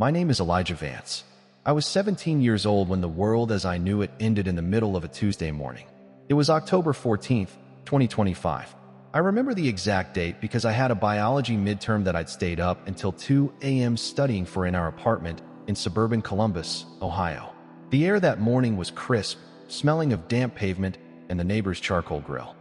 My name is Elijah Vance. I was 17 years old when the world as I knew it ended in the middle of a Tuesday morning. It was October 14th, 2025. I remember the exact date because I had a biology midterm that I'd stayed up until 2 a.m. studying for in our apartment in suburban Columbus, Ohio. The air that morning was crisp, smelling of damp pavement and the neighbor's charcoal grill.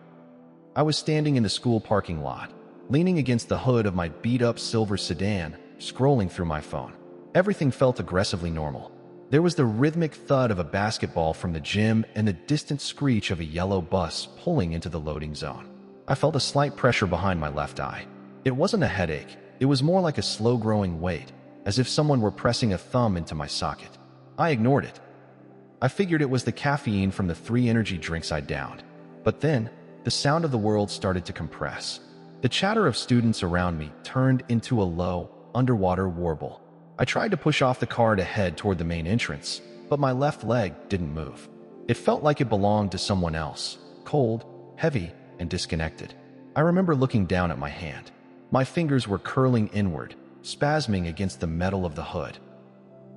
I was standing in the school parking lot, leaning against the hood of my beat-up silver sedan, scrolling through my phone. Everything felt aggressively normal. There was the rhythmic thud of a basketball from the gym and the distant screech of a yellow bus pulling into the loading zone. I felt a slight pressure behind my left eye. It wasn't a headache. It was more like a slow-growing weight, as if someone were pressing a thumb into my socket. I ignored it. I figured it was the caffeine from the 3 energy drinks I downed. But then, the sound of the world started to compress. The chatter of students around me turned into a low, underwater warble. I tried to push off the car to head toward the main entrance, but my left leg didn't move. It felt like it belonged to someone else, cold, heavy, and disconnected. I remember looking down at my hand. My fingers were curling inward, spasming against the metal of the hood.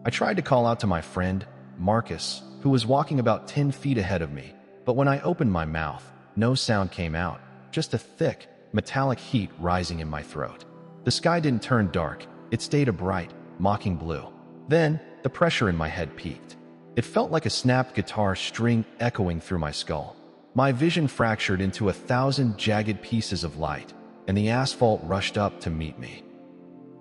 I tried to call out to my friend, Marcus, who was walking about 10 feet ahead of me, but when I opened my mouth, no sound came out, just a thick, metallic heat rising in my throat. The sky didn't turn dark, it stayed a bright, mocking blue. Then, the pressure in my head peaked. It felt like a snapped guitar string echoing through my skull. My vision fractured into 1,000 jagged pieces of light, and the asphalt rushed up to meet me.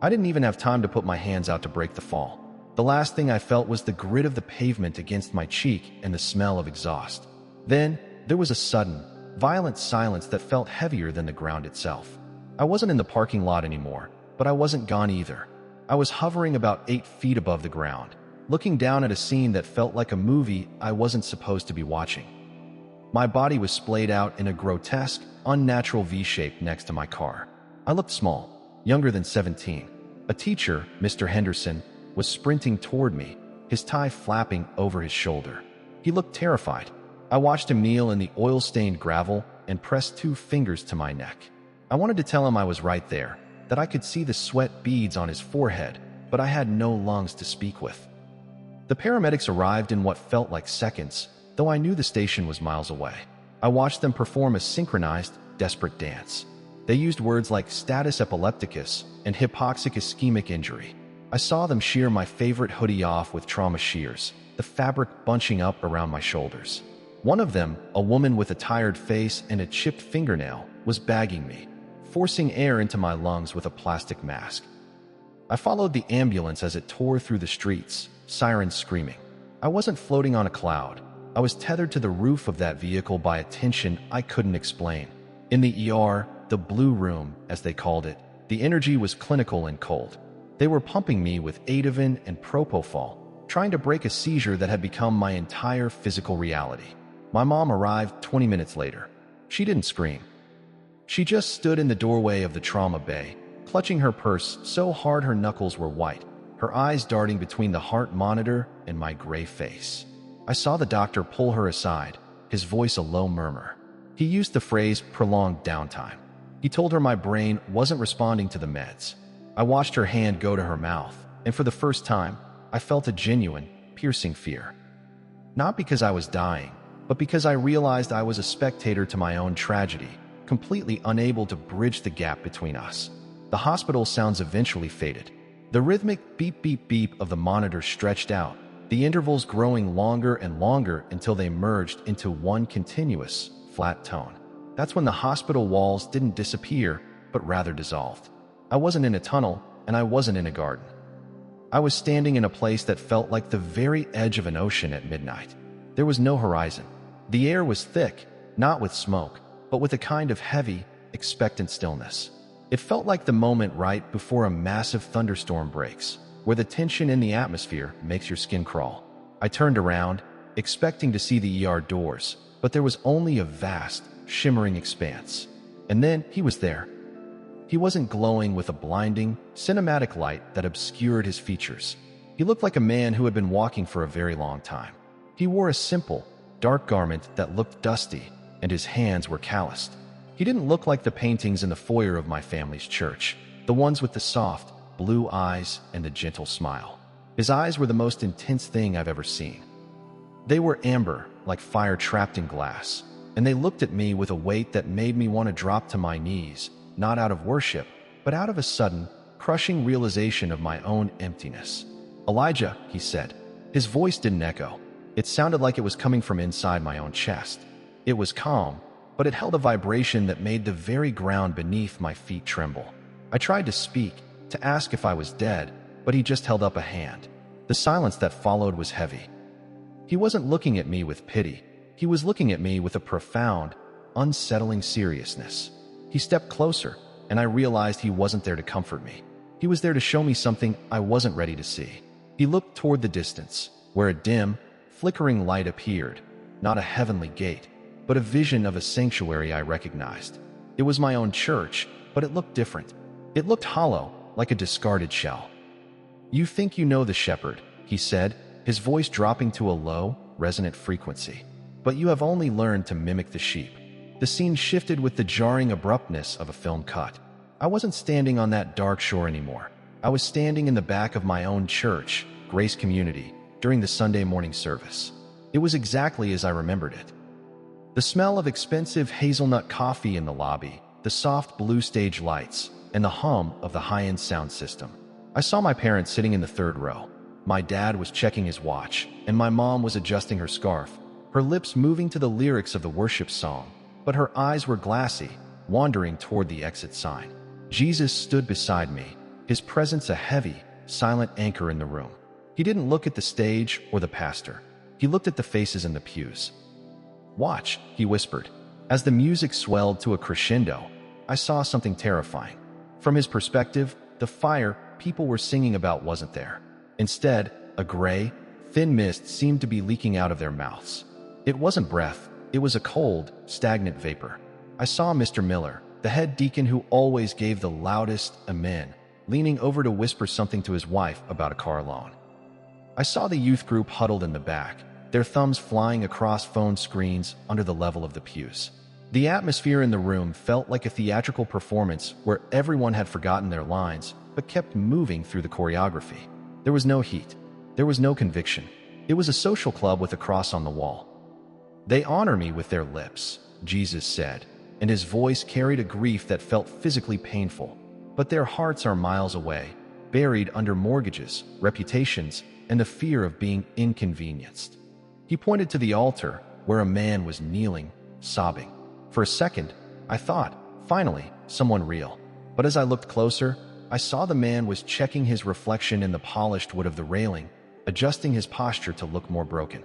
I didn't even have time to put my hands out to break the fall. The last thing I felt was the grit of the pavement against my cheek and the smell of exhaust. Then, there was a sudden, violent silence that felt heavier than the ground itself. I wasn't in the parking lot anymore, but I wasn't gone either. I was hovering about 8 feet above the ground, looking down at a scene that felt like a movie I wasn't supposed to be watching. My body was splayed out in a grotesque, unnatural V-shape next to my car. I looked small, younger than 17. A teacher, Mr. Henderson, was sprinting toward me, his tie flapping over his shoulder. He looked terrified. I watched him kneel in the oil-stained gravel and press 2 fingers to my neck. I wanted to tell him I was right there, that I could see the sweat beads on his forehead, but I had no lungs to speak with. The paramedics arrived in what felt like seconds, though I knew the station was miles away. I watched them perform a synchronized, desperate dance. They used words like status epilepticus and hypoxic ischemic injury. I saw them shear my favorite hoodie off with trauma shears, the fabric bunching up around my shoulders. One of them, a woman with a tired face and a chipped fingernail, was bagging me, forcing air into my lungs with a plastic mask. I followed the ambulance as it tore through the streets, sirens screaming. I wasn't floating on a cloud. I was tethered to the roof of that vehicle by a tension I couldn't explain. In the ER, the blue room, as they called it, the energy was clinical and cold. They were pumping me with Ativan and propofol, trying to break a seizure that had become my entire physical reality. My mom arrived 20 minutes later. She didn't scream. She just stood in the doorway of the trauma bay, clutching her purse so hard her knuckles were white, her eyes darting between the heart monitor and my gray face. I saw the doctor pull her aside, his voice a low murmur. He used the phrase prolonged downtime. He told her my brain wasn't responding to the meds. I watched her hand go to her mouth, and for the first time, I felt a genuine, piercing fear. Not because I was dying, but because I realized I was a spectator to my own tragedy, completely unable to bridge the gap between us. The hospital sounds eventually faded. The rhythmic beep-beep-beep of the monitor stretched out, the intervals growing longer and longer until they merged into one continuous, flat tone. That's when the hospital walls didn't disappear, but rather dissolved. I wasn't in a tunnel, and I wasn't in a garden. I was standing in a place that felt like the very edge of an ocean at midnight. There was no horizon. The air was thick, not with smoke, but with a kind of heavy, expectant stillness. It felt like the moment right before a massive thunderstorm breaks, where the tension in the atmosphere makes your skin crawl. I turned around, expecting to see the ER doors, but there was only a vast, shimmering expanse. And then he was there. He wasn't glowing with a blinding, cinematic light that obscured his features. He looked like a man who had been walking for a very long time. He wore a simple, dark garment that looked dusty, and his hands were calloused. He didn't look like the paintings in the foyer of my family's church, the ones with the soft, blue eyes and the gentle smile. His eyes were the most intense thing I've ever seen. They were amber, like fire trapped in glass, and they looked at me with a weight that made me want to drop to my knees, not out of worship, but out of a sudden, crushing realization of my own emptiness. "Elijah," he said. His voice didn't echo. It sounded like it was coming from inside my own chest. It was calm, but it held a vibration that made the very ground beneath my feet tremble. I tried to speak, to ask if I was dead, but he just held up a hand. The silence that followed was heavy. He wasn't looking at me with pity. He was looking at me with a profound, unsettling seriousness. He stepped closer, and I realized he wasn't there to comfort me. He was there to show me something I wasn't ready to see. He looked toward the distance, where a dim, flickering light appeared, not a heavenly gate, but a vision of a sanctuary I recognized. It was my own church, but it looked different. It looked hollow, like a discarded shell. "You think you know the shepherd," he said, his voice dropping to a low, resonant frequency. "But you have only learned to mimic the sheep." The scene shifted with the jarring abruptness of a film cut. I wasn't standing on that dark shore anymore. I was standing in the back of my own church, Grace Community, during the Sunday morning service. It was exactly as I remembered it. The smell of expensive hazelnut coffee in the lobby, the soft blue stage lights, and the hum of the high-end sound system. I saw my parents sitting in the third row. My dad was checking his watch, and my mom was adjusting her scarf, her lips moving to the lyrics of the worship song, but her eyes were glassy, wandering toward the exit sign. Jesus stood beside me, his presence a heavy, silent anchor in the room. He didn't look at the stage or the pastor. He looked at the faces in the pews. "Watch," he whispered. As the music swelled to a crescendo, I saw something terrifying. From his perspective, the fire people were singing about wasn't there. Instead, a gray, thin mist seemed to be leaking out of their mouths. It wasn't breath, it was a cold, stagnant vapor. I saw Mr. Miller, the head deacon who always gave the loudest amen, leaning over to whisper something to his wife about a car loan. I saw the youth group huddled in the back, their thumbs flying across phone screens under the level of the pews. The atmosphere in the room felt like a theatrical performance where everyone had forgotten their lines but kept moving through the choreography. There was no heat. There was no conviction. It was a social club with a cross on the wall. "They honor me with their lips," Jesus said, and his voice carried a grief that felt physically painful. "But their hearts are miles away, buried under mortgages, reputations, and the fear of being inconvenienced." He pointed to the altar, where a man was kneeling, sobbing. For a second, I thought, finally, someone real. But as I looked closer, I saw the man was checking his reflection in the polished wood of the railing, adjusting his posture to look more broken.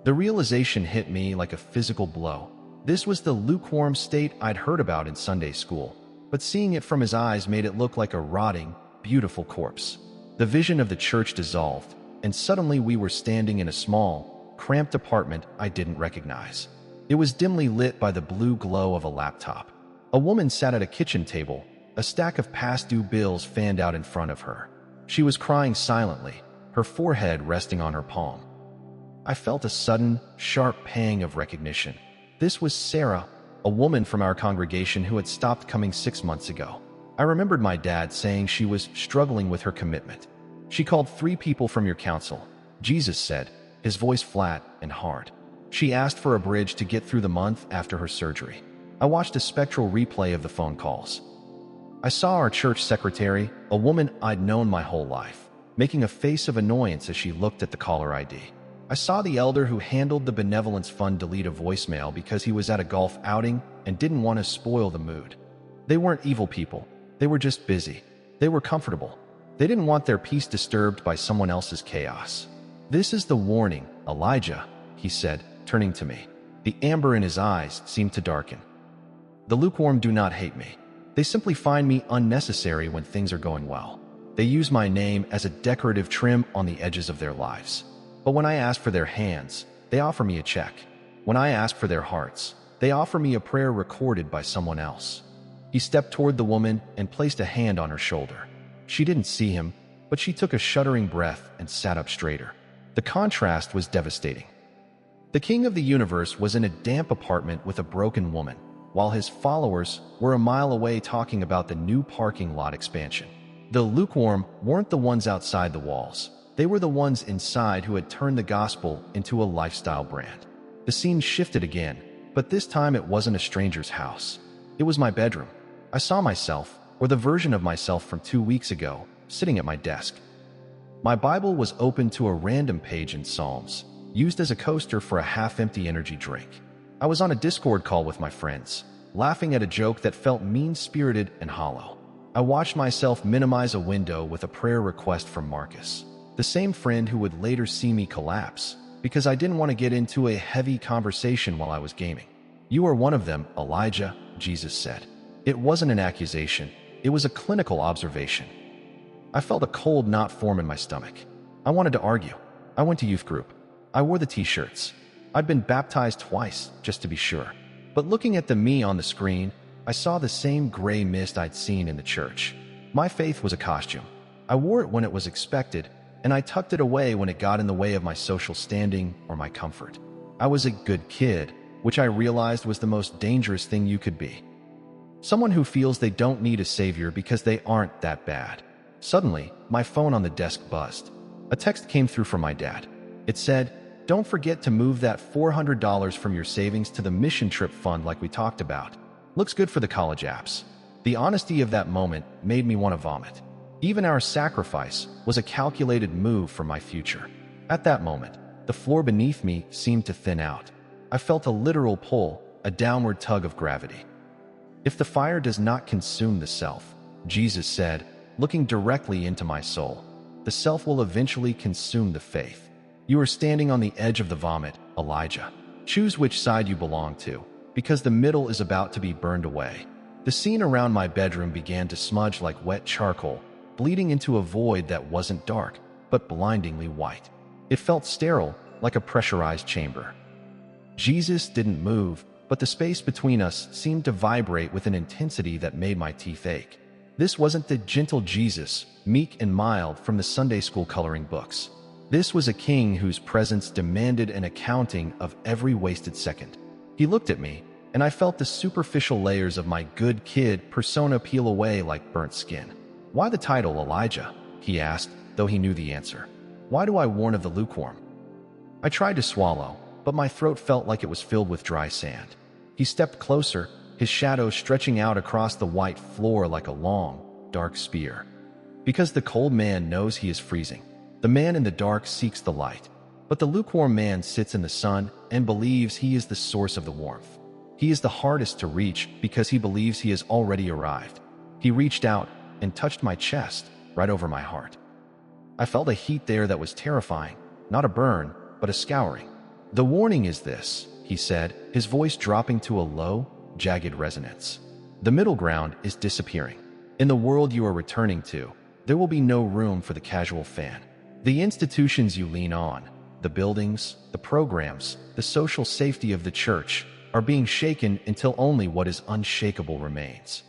The realization hit me like a physical blow. This was the lukewarm state I'd heard about in Sunday school, but seeing it from his eyes made it look like a rotting, beautiful corpse. The vision of the church dissolved, and suddenly we were standing in a small, cramped apartment I didn't recognize. It was dimly lit by the blue glow of a laptop. A woman sat at a kitchen table, a stack of past-due bills fanned out in front of her. She was crying silently, her forehead resting on her palm. I felt a sudden, sharp pang of recognition. This was Sarah, a woman from our congregation who had stopped coming 6 months ago. I remembered my dad saying she was struggling with her commitment. "She called 3 people from your council," Jesus said, his voice flat and hard. "She asked for a bridge to get through the month after her surgery." I watched a spectral replay of the phone calls. I saw our church secretary, a woman I'd known my whole life, making a face of annoyance as she looked at the caller ID. I saw the elder who handled the benevolence fund delete a voicemail because he was at a golf outing and didn't want to spoil the mood. They weren't evil people. They were just busy. They were comfortable. They didn't want their peace disturbed by someone else's chaos. "This is the warning, Elijah," he said, turning to me. The amber in his eyes seemed to darken. "The lukewarm do not hate me. They simply find me unnecessary when things are going well. They use my name as a decorative trim on the edges of their lives. But when I ask for their hands, they offer me a check. When I ask for their hearts, they offer me a prayer recorded by someone else." He stepped toward the woman and placed a hand on her shoulder. She didn't see him, but she took a shuddering breath and sat up straighter. The contrast was devastating. The king of the universe was in a damp apartment with a broken woman, while his followers were a mile away talking about the new parking lot expansion. The lukewarm weren't the ones outside the walls. They were the ones inside who had turned the gospel into a lifestyle brand. The scene shifted again, but this time it wasn't a stranger's house. It was my bedroom. I saw myself, or the version of myself from 2 weeks ago, sitting at my desk. My Bible was open to a random page in Psalms, used as a coaster for a half-empty energy drink. I was on a Discord call with my friends, laughing at a joke that felt mean-spirited and hollow. I watched myself minimize a window with a prayer request from Marcus, the same friend who would later see me collapse, because I didn't want to get into a heavy conversation while I was gaming. "You are one of them, Elijah," Jesus said. It wasn't an accusation, it was a clinical observation. I felt a cold knot form in my stomach. I wanted to argue. I went to youth group. I wore the t-shirts. I'd been baptized twice, just to be sure. But looking at the me on the screen, I saw the same gray mist I'd seen in the church. My faith was a costume. I wore it when it was expected, and I tucked it away when it got in the way of my social standing or my comfort. I was a good kid, which I realized was the most dangerous thing you could be. Someone who feels they don't need a savior because they aren't that bad. Suddenly, my phone on the desk buzzed. A text came through from my dad. It said, "Don't forget to move that $400 from your savings to the mission trip fund like we talked about. Looks good for the college apps." The honesty of that moment made me want to vomit. Even our sacrifice was a calculated move for my future. At that moment, the floor beneath me seemed to thin out. I felt a literal pull, a downward tug of gravity. "If the fire does not consume the self," Jesus said, looking directly into my soul, "the self will eventually consume the faith. You are standing on the edge of the vomit, Elijah. Choose which side you belong to, because the middle is about to be burned away." The scene around my bedroom began to smudge like wet charcoal, bleeding into a void that wasn't dark, but blindingly white. It felt sterile, like a pressurized chamber. Jesus didn't move, but the space between us seemed to vibrate with an intensity that made my teeth ache. This wasn't the gentle Jesus, meek and mild from the Sunday school coloring books. This was a king whose presence demanded an accounting of every wasted second. He looked at me, and I felt the superficial layers of my good kid persona peel away like burnt skin. "Why the title, Elijah?" he asked, though he knew the answer. "Why do I warn of the lukewarm?" I tried to swallow, but my throat felt like it was filled with dry sand. He stepped closer, his shadow stretching out across the white floor like a long, dark spear. "Because the cold man knows he is freezing. The man in the dark seeks the light, but the lukewarm man sits in the sun and believes he is the source of the warmth. He is the hardest to reach because he believes he has already arrived." He reached out and touched my chest, right over my heart. I felt a heat there that was terrifying, not a burn, but a scouring. "The warning is this," he said, his voice dropping to a low, jagged resonance. "The middle ground is disappearing. In the world you are returning to, there will be no room for the casual fan. The institutions you lean on, the buildings, the programs, the social safety of the church, are being shaken until only what is unshakable remains.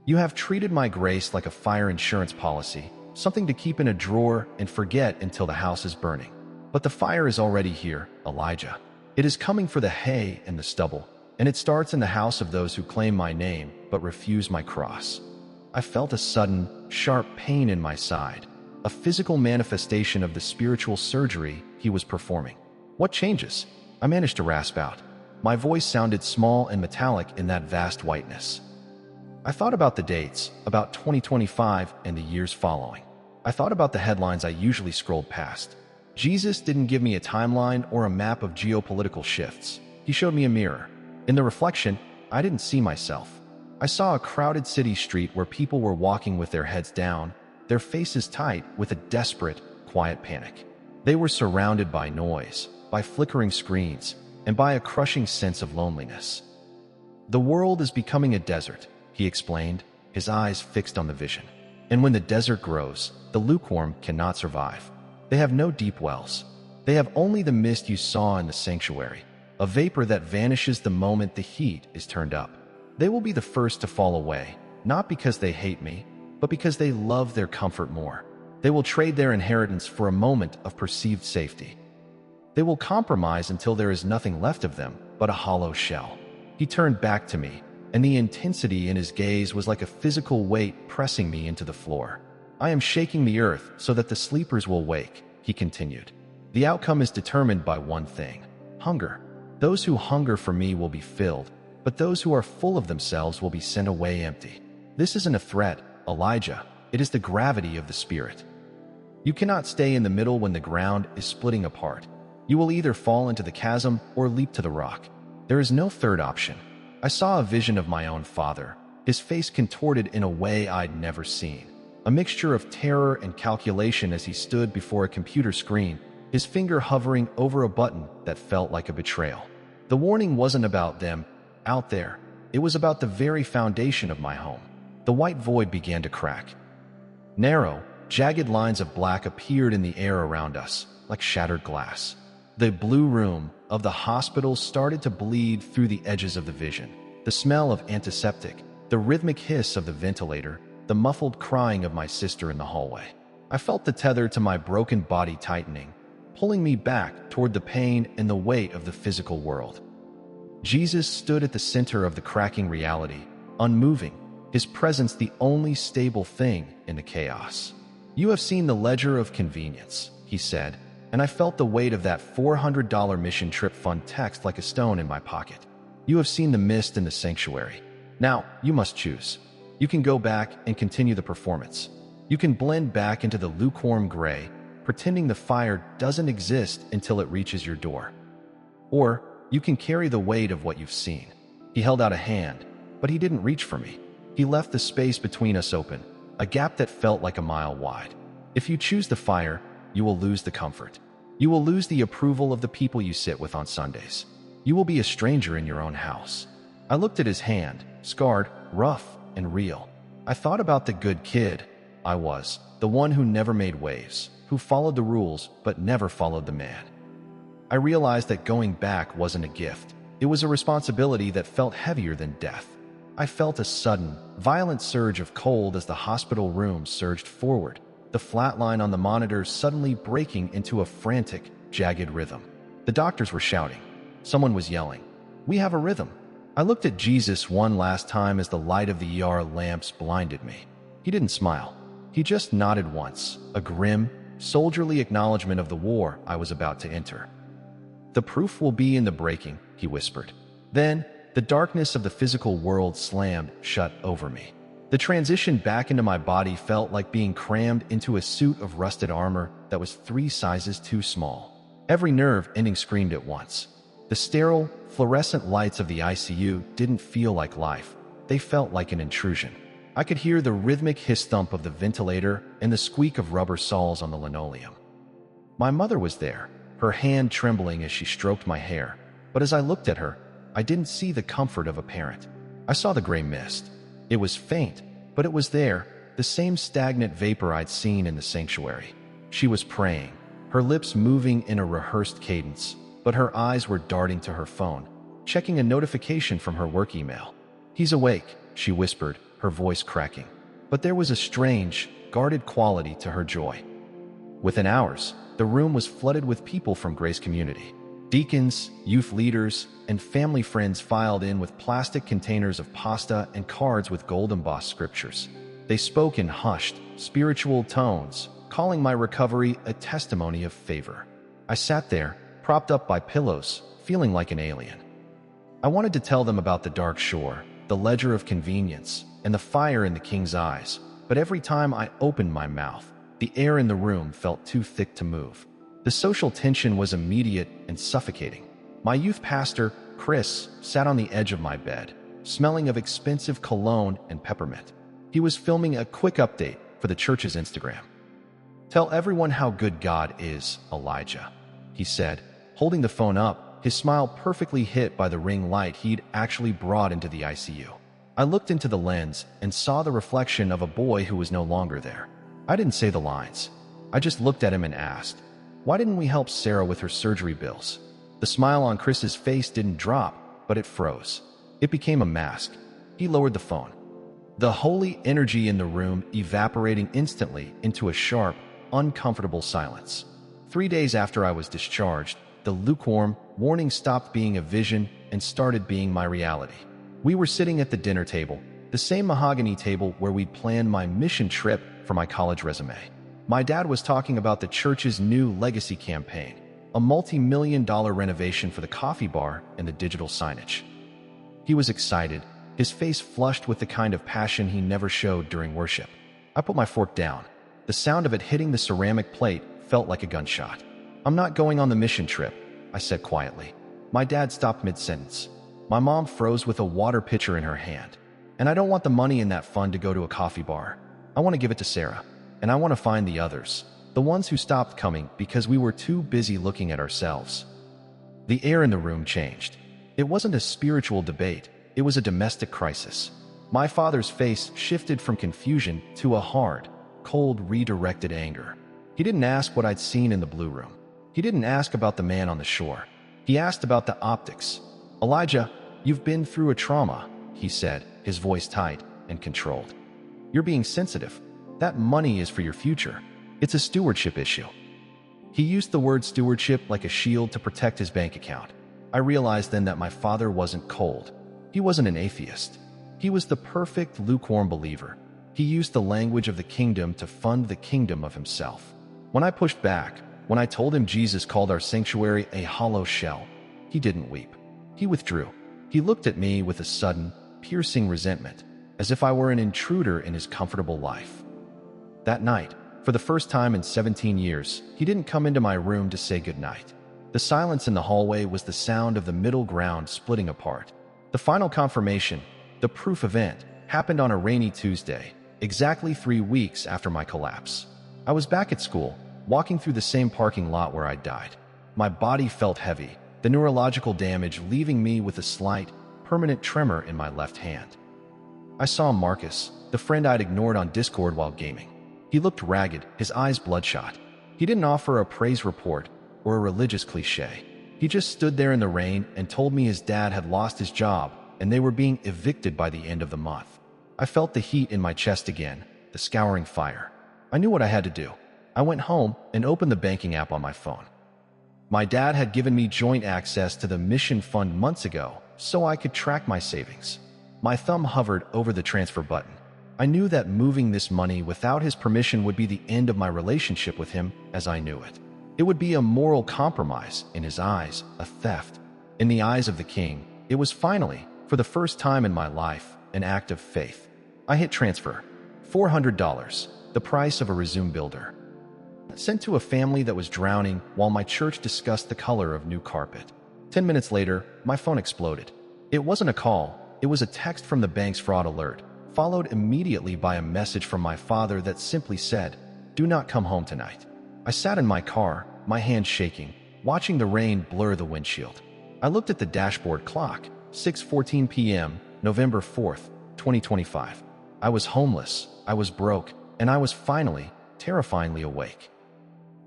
You have treated my grace like a fire insurance policy, something to keep in a drawer and forget until the house is burning. But the fire is already here, Elijah. It is coming for the hay and the stubble, and it starts in the house of those who claim my name but refuse my cross." I felt a sudden, sharp pain in my side, a physical manifestation of the spiritual surgery he was performing. "What changes?" I managed to rasp out. My voice sounded small and metallic in that vast whiteness. I thought about the dates, about 2025 and the years following. I thought about the headlines I usually scrolled past. Jesus didn't give me a timeline or a map of geopolitical shifts. He showed me a mirror. In the reflection, I didn't see myself. I saw a crowded city street where people were walking with their heads down, their faces tight with a desperate, quiet panic. They were surrounded by noise, by flickering screens, and by a crushing sense of loneliness. "The world is becoming a desert," he explained, his eyes fixed on the vision. "And when the desert grows, the lukewarm cannot survive. They have no deep wells. They have only the mist you saw in the sanctuary, a vapor that vanishes the moment the heat is turned up. They will be the first to fall away, not because they hate me, but because they love their comfort more. They will trade their inheritance for a moment of perceived safety. They will compromise until there is nothing left of them but a hollow shell." He turned back to me, and the intensity in his gaze was like a physical weight pressing me into the floor. "I am shaking the earth so that the sleepers will wake, he continued. The outcome is determined by one thing: hunger. Those who hunger for me will be filled, but those who are full of themselves will be sent away empty. This isn't a threat, Elijah. It is the gravity of the Spirit. You cannot stay in the middle when the ground is splitting apart. You will either fall into the chasm or leap to the rock. There is no third option. I saw a vision of my own father, his face contorted in a way I'd never seen. A mixture of terror and calculation as he stood before a computer screen, his finger hovering over a button that felt like a betrayal. The warning wasn't about them out there. It was about the very foundation of my home. The white void began to crack. Narrow, jagged lines of black appeared in the air around us, like shattered glass. The blue room of the hospital started to bleed through the edges of the vision. The smell of antiseptic, the rhythmic hiss of the ventilator, the muffled crying of my sister in the hallway. I felt the tether to my broken body tightening, pulling me back toward the pain and the weight of the physical world. Jesus stood at the center of the cracking reality, unmoving, his presence the only stable thing in the chaos. "You have seen the ledger of convenience," he said, and I felt the weight of that $400 mission trip fund text like a stone in my pocket. "You have seen the mist in the sanctuary. Now, you must choose. You can go back and continue the performance. You can blend back into the lukewarm gray, pretending the fire doesn't exist until it reaches your door. Or you can carry the weight of what you've seen." He held out a hand, but he didn't reach for me. He left the space between us open, a gap that felt like a mile wide. If you choose the fire, you will lose the comfort. You will lose the approval of the people you sit with on Sundays. You will be a stranger in your own house. I looked at his hand, scarred, rough, and real. I thought about the good kid I was, the one who never made waves, who followed the rules but never followed the man. I realized that going back wasn't a gift. It was a responsibility that felt heavier than death. I felt a sudden, violent surge of cold as the hospital room surged forward, the flat line on the monitor suddenly breaking into a frantic, jagged rhythm. The doctors were shouting. Someone was yelling, "We have a rhythm." I looked at Jesus one last time as the light of the ER lamps blinded me. He didn't smile. He just nodded once, a grim, soldierly acknowledgement of the war I was about to enter. "The proof will be in the breaking," he whispered. Then, the darkness of the physical world slammed shut over me. The transition back into my body felt like being crammed into a suit of rusted armor that was 3 sizes too small. Every nerve ending screamed at once. The sterile, fluorescent lights of the ICU didn't feel like life. They felt like an intrusion. I could hear the rhythmic hiss thump of the ventilator and the squeak of rubber saws on the linoleum. My mother was there, her hand trembling as she stroked my hair. But as I looked at her, I didn't see the comfort of a parent. I saw the gray mist. It was faint, but it was there, the same stagnant vapor I'd seen in the sanctuary. She was praying, her lips moving in a rehearsed cadence, but her eyes were darting to her phone, checking a notification from her work email. "He's awake," she whispered, her voice cracking. But there was a strange, guarded quality to her joy. Within hours, the room was flooded with people from Grace Community. Deacons, youth leaders, and family friends filed in with plastic containers of pasta and cards with gold-embossed scriptures. They spoke in hushed, spiritual tones, calling my recovery a testimony of favor. I sat there, propped up by pillows, feeling like an alien. I wanted to tell them about the dark shore, the ledger of convenience, and the fire in the king's eyes, but every time I opened my mouth, the air in the room felt too thick to move. The social tension was immediate and suffocating. My youth pastor, Chris, sat on the edge of my bed, smelling of expensive cologne and peppermint. He was filming a quick update for the church's Instagram. "Tell everyone how good God is, Elijah," he said, holding the phone up, his smile perfectly hit by the ring light he'd actually brought into the ICU. I looked into the lens and saw the reflection of a boy who was no longer there. I didn't say the lines. I just looked at him and asked, "Why didn't we help Sarah with her surgery bills?" The smile on Chris's face didn't drop, but it froze. It became a mask. He lowered the phone. The holy energy in the room evaporating instantly into a sharp, uncomfortable silence. 3 days after I was discharged, the lukewarm warning stopped being a vision and started being my reality. We were sitting at the dinner table, the same mahogany table where we'd planned my mission trip for my college resume. My dad was talking about the church's new legacy campaign, a multi-million-dollar renovation for the coffee bar and the digital signage. He was excited, his face flushed with the kind of passion he never showed during worship. I put my fork down. The sound of it hitting the ceramic plate felt like a gunshot. "I'm not going on the mission trip," I said quietly. My dad stopped mid-sentence. My mom froze with a water pitcher in her hand. "And I don't want the money in that fund to go to a coffee bar. I want to give it to Sarah. And I want to find the others, the ones who stopped coming because we were too busy looking at ourselves." The air in the room changed. It wasn't a spiritual debate, it was a domestic crisis. My father's face shifted from confusion to a hard, cold, redirected anger. He didn't ask what I'd seen in the blue room. He didn't ask about the man on the shore. He asked about the optics. "Elijah, you've been through a trauma," he said, his voice tight and controlled. "You're being sensitive. That money is for your future. It's a stewardship issue." He used the word stewardship like a shield to protect his bank account. I realized then that my father wasn't cold. He wasn't an atheist. He was the perfect lukewarm believer. He used the language of the kingdom to fund the kingdom of himself. When I pushed back, when I told him Jesus called our sanctuary a hollow shell, he didn't weep. He withdrew. He looked at me with a sudden, piercing resentment, as if I were an intruder in his comfortable life. That night, for the first time in 17 years, he didn't come into my room to say goodnight. The silence in the hallway was the sound of the middle ground splitting apart. The final confirmation, the proof event, happened on a rainy Tuesday, exactly 3 weeks after my collapse. I was back at school, walking through the same parking lot where I'd died. My body felt heavy, the neurological damage leaving me with a slight, permanent tremor in my left hand. I saw Marcus, the friend I'd ignored on Discord while gaming. He looked ragged, his eyes bloodshot. He didn't offer a praise report or a religious cliche. He just stood there in the rain and told me his dad had lost his job and they were being evicted by the end of the month. I felt the heat in my chest again, the scouring fire. I knew what I had to do. I went home and opened the banking app on my phone. My dad had given me joint access to the mission fund months ago so I could track my savings. My thumb hovered over the transfer button. I knew that moving this money without his permission would be the end of my relationship with him as I knew it. It would be a moral compromise, in his eyes, a theft. In the eyes of the king, it was finally, for the first time in my life, an act of faith. I hit transfer. $400, the price of a resume builder. Sent to a family that was drowning while my church discussed the color of new carpet. 10 minutes later, my phone exploded. It wasn't a call, it was a text from the bank's fraud alert, followed immediately by a message from my father that simply said, "Do not come home tonight." I sat in my car, my hands shaking, watching the rain blur the windshield. I looked at the dashboard clock, 6:14 p.m., November 4th, 2025. I was homeless, I was broke, and I was finally, terrifyingly awake.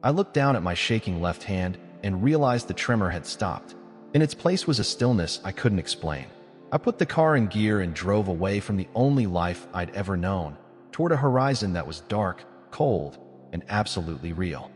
I looked down at my shaking left hand and realized the tremor had stopped. In its place was a stillness I couldn't explain. I put the car in gear and drove away from the only life I'd ever known, toward a horizon that was dark, cold, and absolutely real.